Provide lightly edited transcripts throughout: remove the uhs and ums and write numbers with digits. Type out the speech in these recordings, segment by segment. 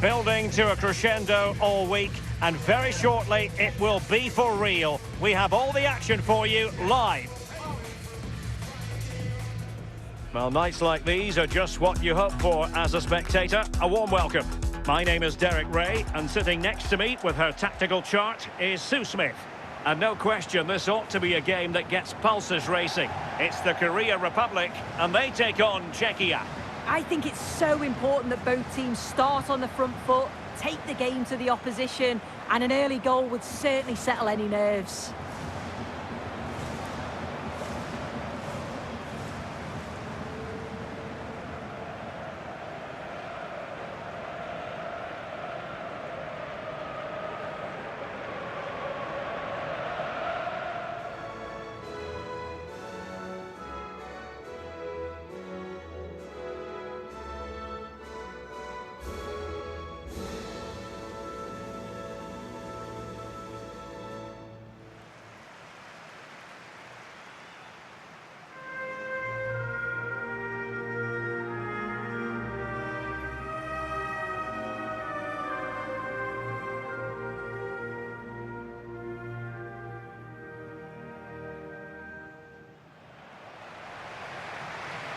Building to a crescendo all week, and very shortly it will be for real. We have all the action for you live. Well, nights like these are just what you hope for as a spectator. A warm welcome. My name is Derek Ray, and sitting next to me with her tactical chart is Sue Smith. And no question, this ought to be a game that gets pulses racing. It's the Korea Republic, and they take on Czechia. I think it's so important that both teams start on the front foot, take the game to the opposition, and an early goal would certainly settle any nerves.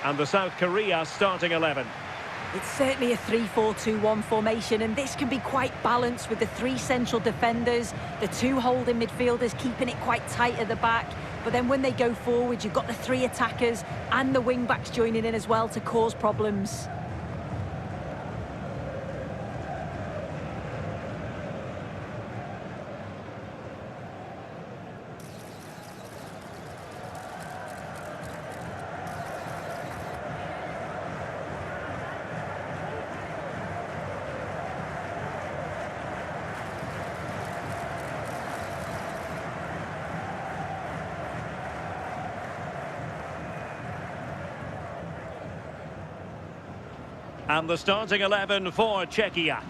And the South Korea starting 11. It's certainly a 3-4-2-1 formation, and this can be quite balanced with the three central defenders, the two holding midfielders keeping it quite tight at the back. But then when they go forward, you've got the three attackers and the wing-backs joining in as well to cause problems. And the starting 11 for Czechia.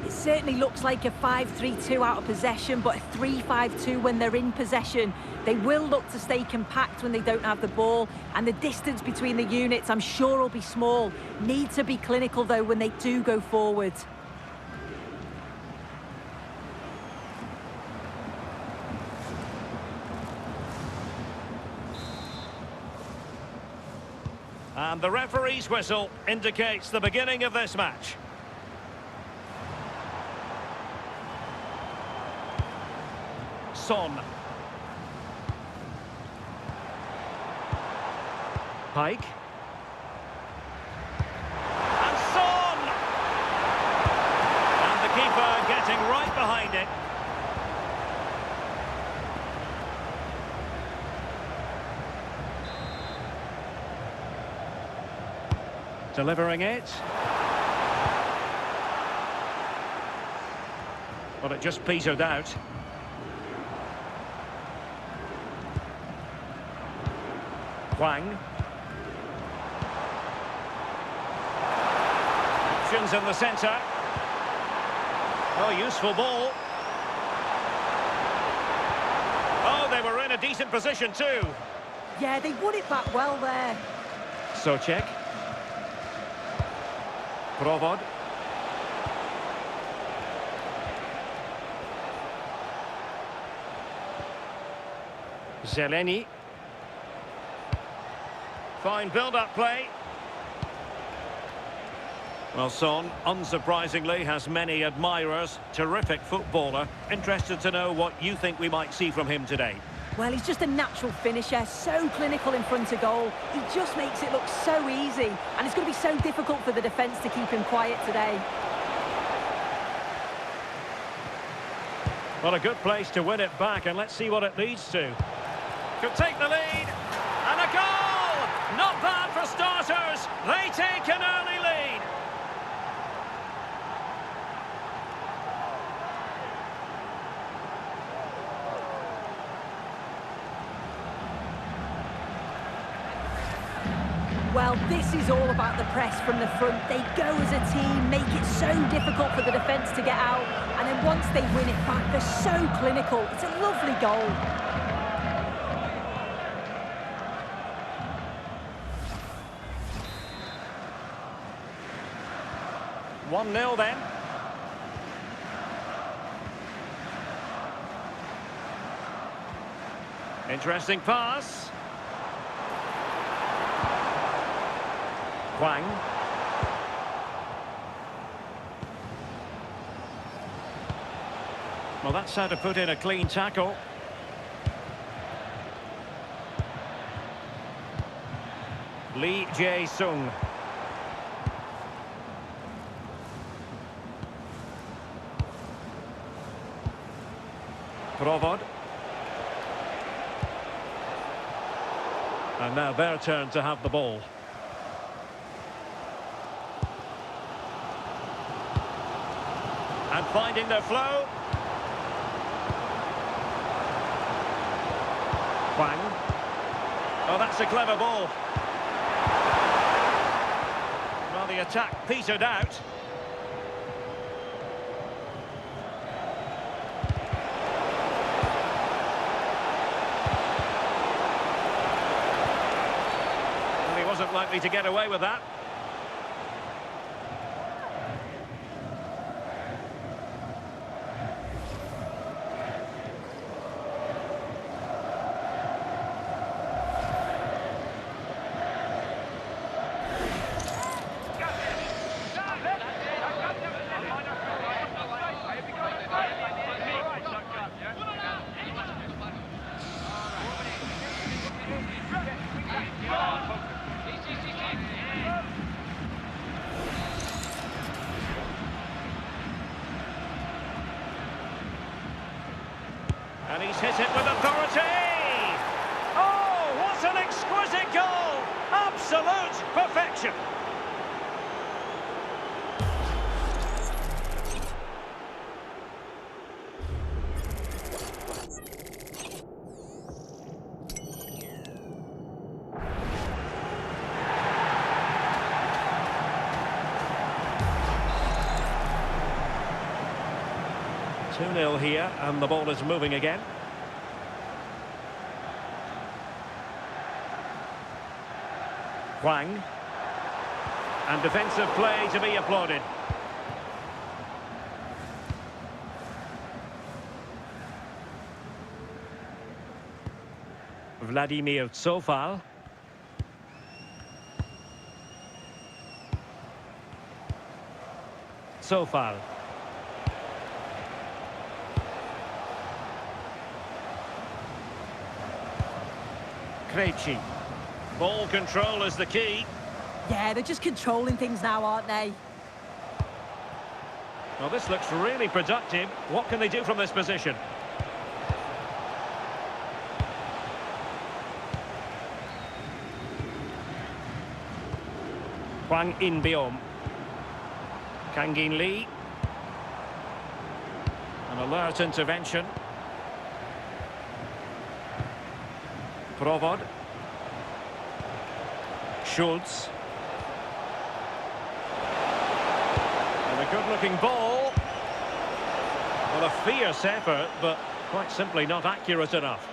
It certainly looks like a 5-3-2 out of possession, but a 3-5-2 when they're in possession. They will look to stay compact when they don't have the ball, and the distance between the units, I'm sure, will be small. Need to be clinical, though, when they do go forward. And the referee's whistle indicates the beginning of this match. Son. Pike. And Son! And the keeper getting right behind it. Delivering it. Well, it just petered out. Wang. Options in the centre. Oh, useful ball. Oh, they were in a decent position too. Yeah, they won it back well there. Socek. Provod. Zeleny. Fine build-up play. Well, Son, unsurprisingly, has many admirers. Terrific footballer. Interested to know what you think we might see from him today. Well, he's just a natural finisher, so clinical in front of goal. He just makes it look so easy, and it's going to be so difficult for the defence to keep him quiet today. Well, a good place to win it back, and let's see what it leads to. Could take the lead, and a goal! Not bad for starters. They take an early lead. Well, this is all about the press from the front. They go as a team, make it so difficult for the defence to get out, and then once they win it back, they're so clinical. It's a lovely goal. One 0 then. Interesting pass. Hwang. Well, that's how to put in a clean tackle. Lee Jae-sung. Provod. And now their turn to have the ball. And finding their flow. Hwang. Oh, that's a clever ball. Well, the attack petered out. Well, he wasn't likely to get away with that. And he's hit it with authority! Oh, what an exquisite goal! Absolute perfection! Two-nil here, and the ball is moving again. Hwang. And defensive play to be applauded. Vladimir Tsofal. Tsofal. Krejci. Ball control is the key. Yeah, they're just controlling things now, aren't they? Well, this looks really productive. What can they do from this position? Hwang In-beom. Kangin Lee. An alert intervention. Provod. Schultz. And a good-looking ball. Well, a fierce effort, but quite simply not accurate enough.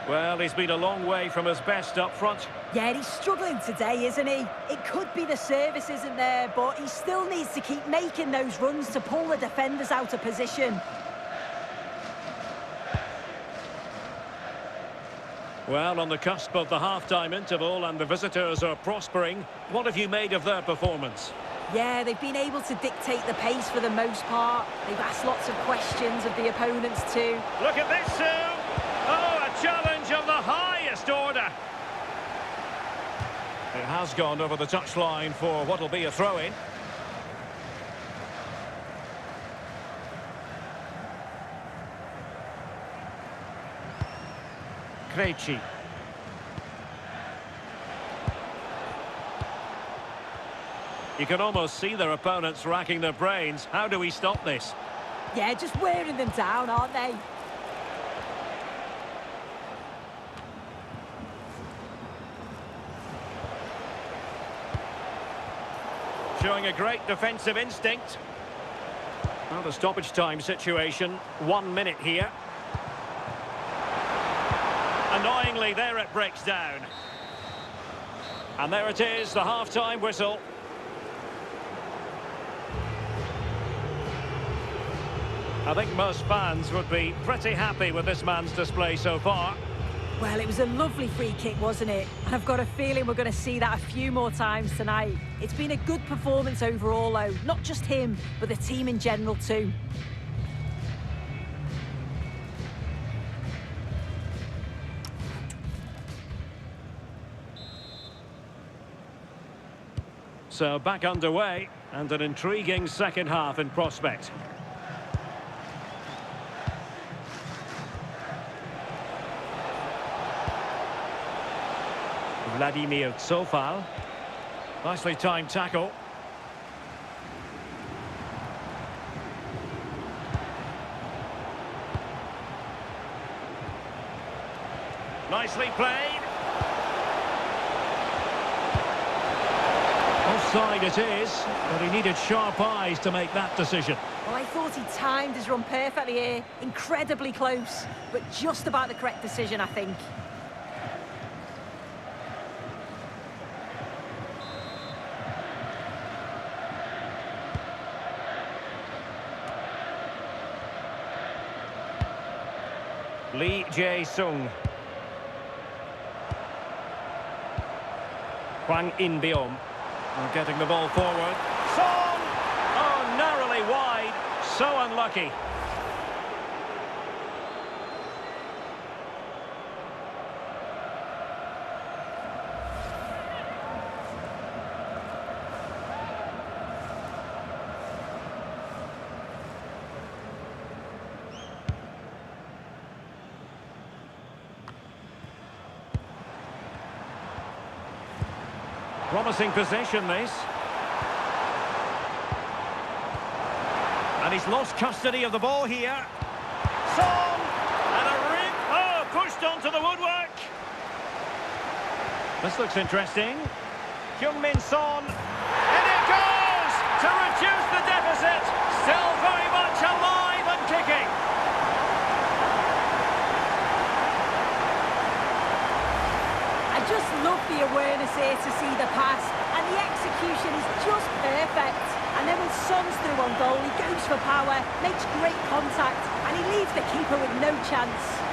Well, he's been a long way from his best up front. Yeah, he's struggling today, isn't he? It could be the service isn't there, but he still needs to keep making those runs to pull the defenders out of position. Well, on the cusp of the half-time interval and the visitors are prospering, what have you made of their performance? Yeah, they've been able to dictate the pace for the most part. They've asked lots of questions of the opponents too. Look at this, Sue! Oh, a challenge of the highest order! It has gone over the touchline for what'll be a throw-in. Krejci. You can almost see their opponents racking their brains. How do we stop this? Yeah, just wearing them down, aren't they? Showing a great defensive instinct. Well, the stoppage time situation, 1 minute here. Annoyingly, there it breaks down. And there it is, the half-time whistle. I think most fans would be pretty happy with this man's display so far. Well, it was a lovely free kick, wasn't it? And I've got a feeling we're going to see that a few more times tonight. It's been a good performance overall, though. Not just him, but the team in general, too. So back underway, and an intriguing second half in prospect. Vladimir Tsofal. Nicely timed tackle. Nicely played. Offside it is, but he needed sharp eyes to make that decision. Well, I thought he timed his run perfectly here. Incredibly close, but just about the correct decision, I think. Lee Jae-sung. Hwang In-beom. Getting the ball forward. Son! Oh, narrowly wide. So unlucky. Promising possession, this. And he's lost custody of the ball here. Son! And a rip. Oh, pushed onto the woodwork. This looks interesting. Heung-min Son. And it goes! To reduce the deficit. Still very much alive and kicking. I just love the awareness here to see the pass, and the execution is just perfect. And then when Son's through on goal, he goes for power, makes great contact, and he leaves the keeper with no chance.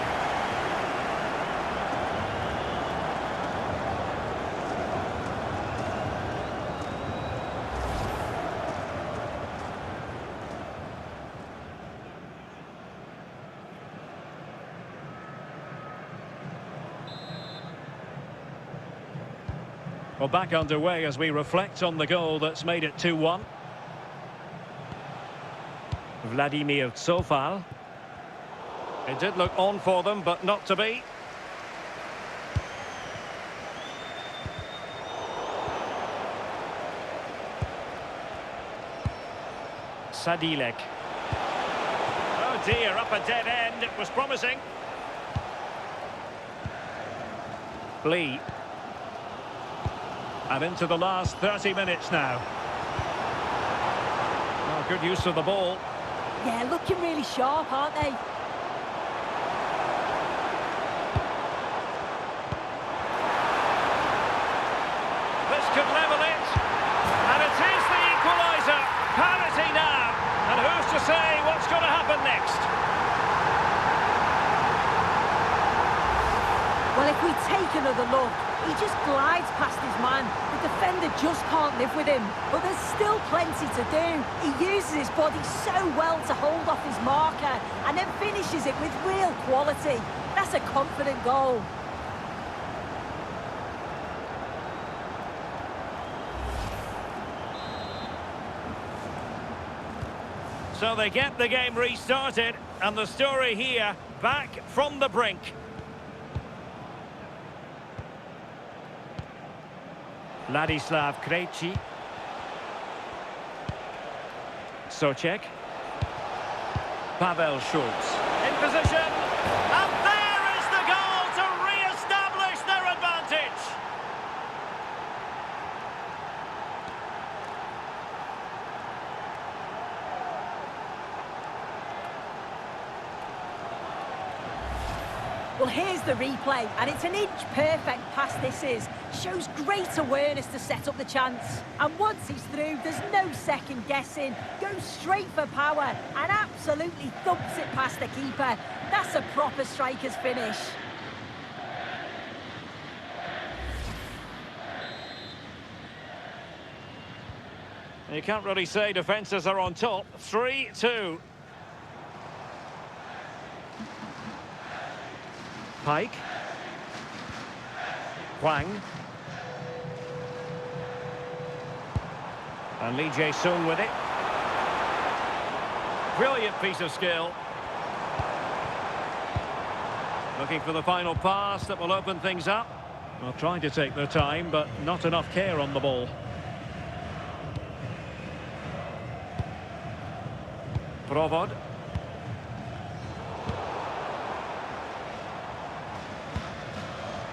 Well, back underway as we reflect on the goal that's made it 2-1. Vladimir Tsofal. It did look on for them, but not to be. Sadilek. Oh dear, up a dead end. It was promising. Lee. And into the last 30 minutes now. Oh, good use of the ball. Yeah, looking really sharp, aren't they? This could level it. And it is the equaliser. Parity now. And who's to say what's going to happen next? Well, if we take another look, he just glides past his man. The defender just can't live with him. But there's still plenty to do. He uses his body so well to hold off his marker and then finishes it with real quality. That's a confident goal. So they get the game restarted, and the story here, back from the brink. Ladislav Krejci. Socek. Pavel Schultz. In position. And there is the goal to re-establish their advantage. Well, here's the replay, and it's an inch-perfect pass this is. Shows great awareness to set up the chance. And once he's through, there's no second guessing. Goes straight for power and absolutely thumps it past the keeper. That's a proper striker's finish. You can't really say defences are on top. 3-2. Pike. Hwang. And Lee Jae-sung with it. Brilliant piece of skill. Looking for the final pass that will open things up. Well, trying to take their time, but not enough care on the ball. Provod.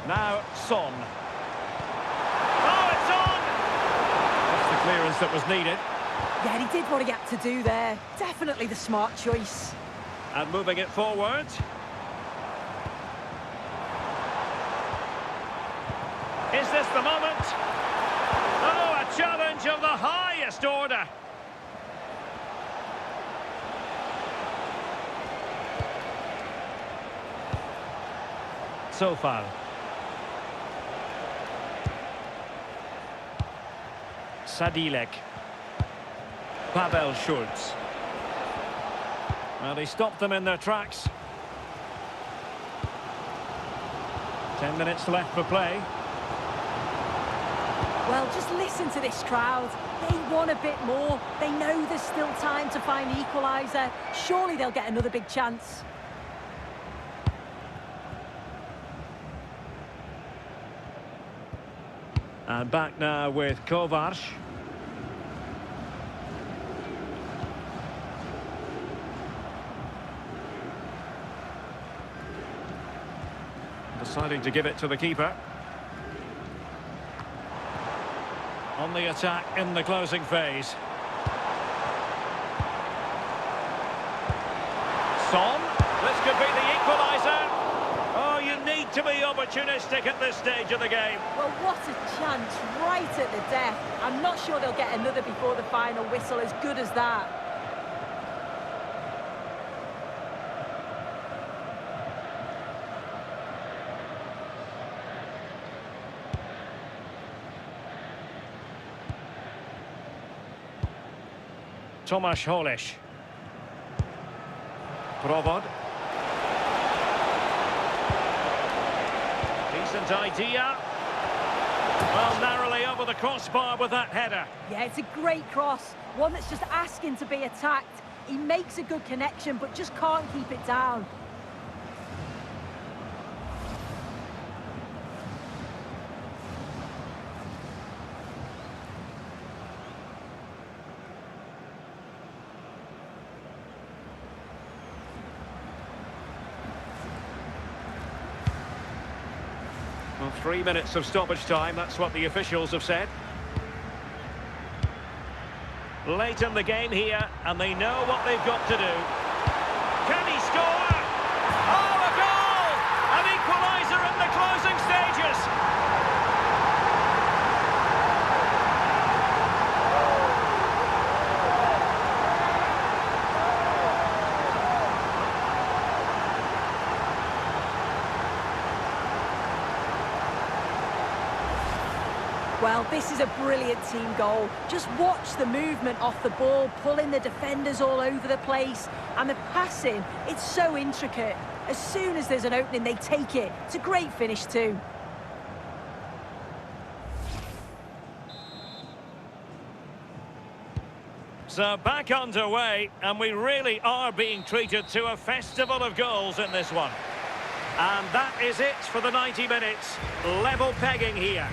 Now Son. Oh, it's on! That's the clearance that was needed. Yeah, he did what he had to do there. Definitely the smart choice. And moving it forward. Is this the moment? Oh, a challenge of the highest order. So far. Sadilek. Pavel Schultz. Well, he stopped them in their tracks. 10 minutes left for play. Well, just listen to this crowd. They want a bit more. They know there's still time to find the equaliser. Surely they'll get another big chance. And back now with Kovac. Deciding to give it to the keeper. On the attack in the closing phase. Son. This could be the equaliser. Oh, you need to be opportunistic at this stage of the game. Well, what a chance right at the death. I'm not sure they'll get another before the final whistle, as good as that. Tomasz Holeš. Provod. Decent idea. Well, narrowly over the crossbar with that header. Yeah, it's a great cross. One that's just asking to be attacked. He makes a good connection, but just can't keep it down. Well, 3 minutes of stoppage time, that's what the officials have said. Late in the game here, and they know what they've got to do. Can he score? Oh, a goal! An equaliser in the closing stages! Well, this is a brilliant team goal. Just watch the movement off the ball, pulling the defenders all over the place. And the passing, it's so intricate. As soon as there's an opening, they take it. It's a great finish too. So back underway, and we really are being treated to a festival of goals in this one. And that is it for the 90 minutes. Level pegging here.